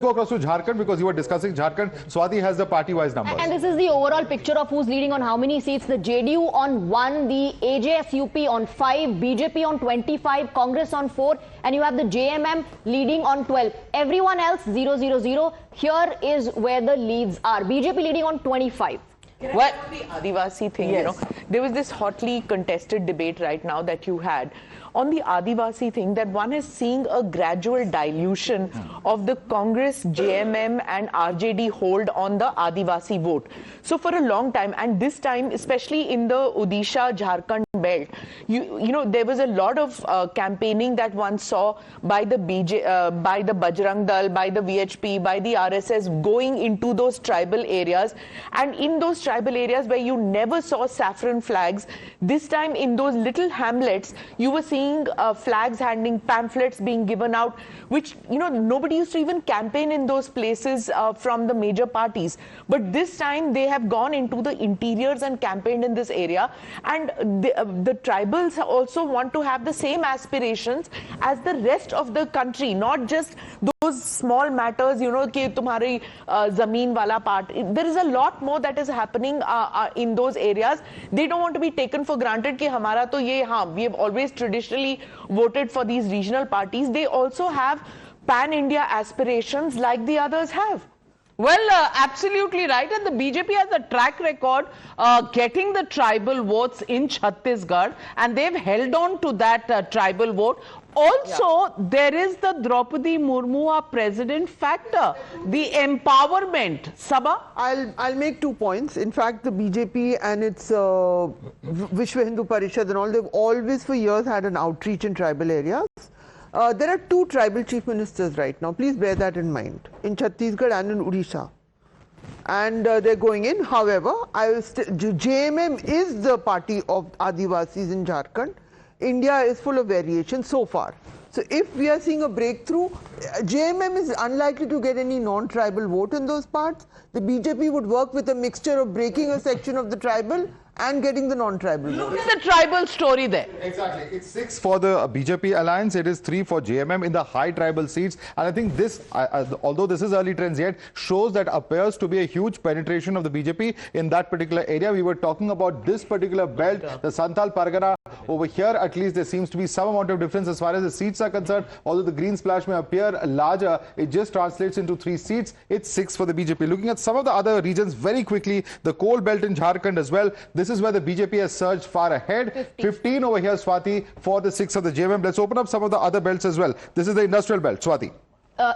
go across to Jharkhand because you were discussing Jharkhand. Swati has the party-wise numbers. And this is the overall picture of who's leading on how many seats. The JDU on 1, the AJSUP on 5, BJP on 25, Congress on 4, and you have the JMM leading on 12. Everyone else 0-0-0. Here is where the leads are. BJP leading on 25. What the Adivasi thing, you know, there was this hotly contested debate right now that you had on the Adivasi thing, that one is seeing a gradual dilution of the Congress-JMM-RJD hold on the Adivasi vote. So for a long time, and this time, especially in the Odisha-Jharkhand belt, you know, there was a lot of campaigning that one saw by the by the Bajrang Dal, by the VHP, by the RSS going into those tribal areas. And in those tribal areas where you never saw saffron flags, this time in those little hamlets, you were seeing flags, handing pamphlets being given out, which, you know, nobody used to even campaign in those places from the major parties. But this time they have gone into the interiors and campaigned in this area. And the tribals also want to have the same aspirations as the rest of the country, not just those small matters, you know, ki tumhari zameen wala part. There is a lot more that is happening in those areas. They don't want to be taken for granted ki hamara to ye, we have always traditionally voted for these regional parties. They also have pan-India aspirations like the others have. Well, absolutely right. And the BJP has a track record getting the tribal votes in Chhattisgarh, and they've held on to that tribal vote. Also, there is the Draupadi Murmu president factor, the empowerment. Saba? I'll make 2 points. In fact, the BJP and its Vishwa Hindu Parishad and all, they've always for years had an outreach in tribal areas. There are 2 tribal chief ministers right now. Please bear that in mind, in Chhattisgarh and in Odisha. And they're going in. However, JMM is the party of Adivasis in Jharkhand. India is full of variation so far. So if we are seeing a breakthrough, JMM is unlikely to get any non-tribal vote in those parts. The BJP would work with a mixture of breaking a section of the tribal and getting the non-tribal vote. Look at the tribal story there. Exactly. It's 6 for the BJP alliance. It is 3 for JMM in the high tribal seats. And I think this, although this is early trends yet, shows that appears to be a huge penetration of the BJP in that particular area. We were talking about this particular belt, the Santhal Pargana. Over here, at least, there seems to be some amount of difference as far as the seats are concerned. Although the green splash may appear larger, it just translates into 3 seats. It's 6 for the BJP. Looking at some of the other regions very quickly, the coal belt in Jharkhand as well. This is where the BJP has surged far ahead. 15 over here, Swati, for the 6 of the JMM. Let's open up some of the other belts as well. This is the industrial belt. Swati.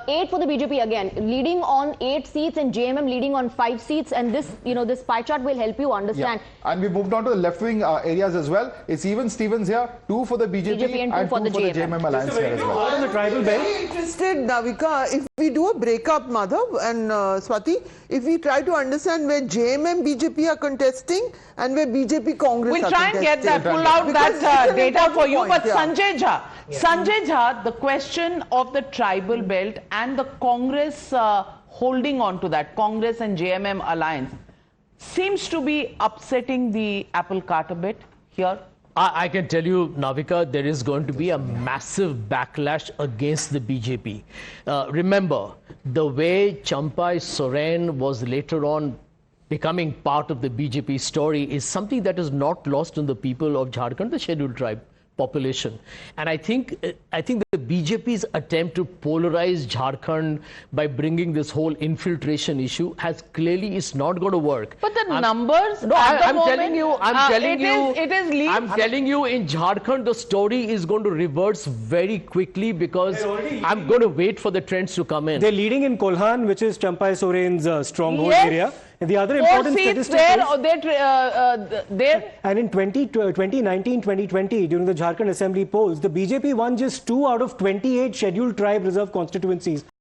8 for the BJP again, leading on 8 seats, and JMM leading on 5 seats. And this, you know, this pie chart will help you understand. Yeah. And we moved on to the left-wing areas as well. It's even Stevens here, 2 for the BJP and 2 for the JMM alliance here as well. On the tribal belt. I'm interested, Navika, if we do a breakup, Madhav and Swati, if we try to understand where JMM BJP are contesting and where BJP Congress we'll are try and get that, pull out that data for you. But Sanjay Jha, Sanjay Jha, the question of the tribal belt and the Congress holding on to that, Congress and JMM alliance, seems to be upsetting the apple cart a bit here. I can tell you, Navika, there is going to be a massive backlash against the BJP. Remember, the way Champai Soren was later on becoming part of the BJP story is something that is not lost on the people of Jharkhand, the scheduled tribe population. And I think the BJP's attempt to polarize Jharkhand by bringing this whole infiltration issue has clearly is not going to work. But the numbers, no, I'm telling you, it is I'm telling you, in Jharkhand, the story is going to reverse very quickly because I'm going to wait for the trends to come in. They're leading in Kolhan, which is Champai Soren's stronghold area. And the other important statistic and in 2019-2020, during the Jharkhand Assembly polls, the BJP won just 2 out of 28 scheduled tribe reserve constituencies.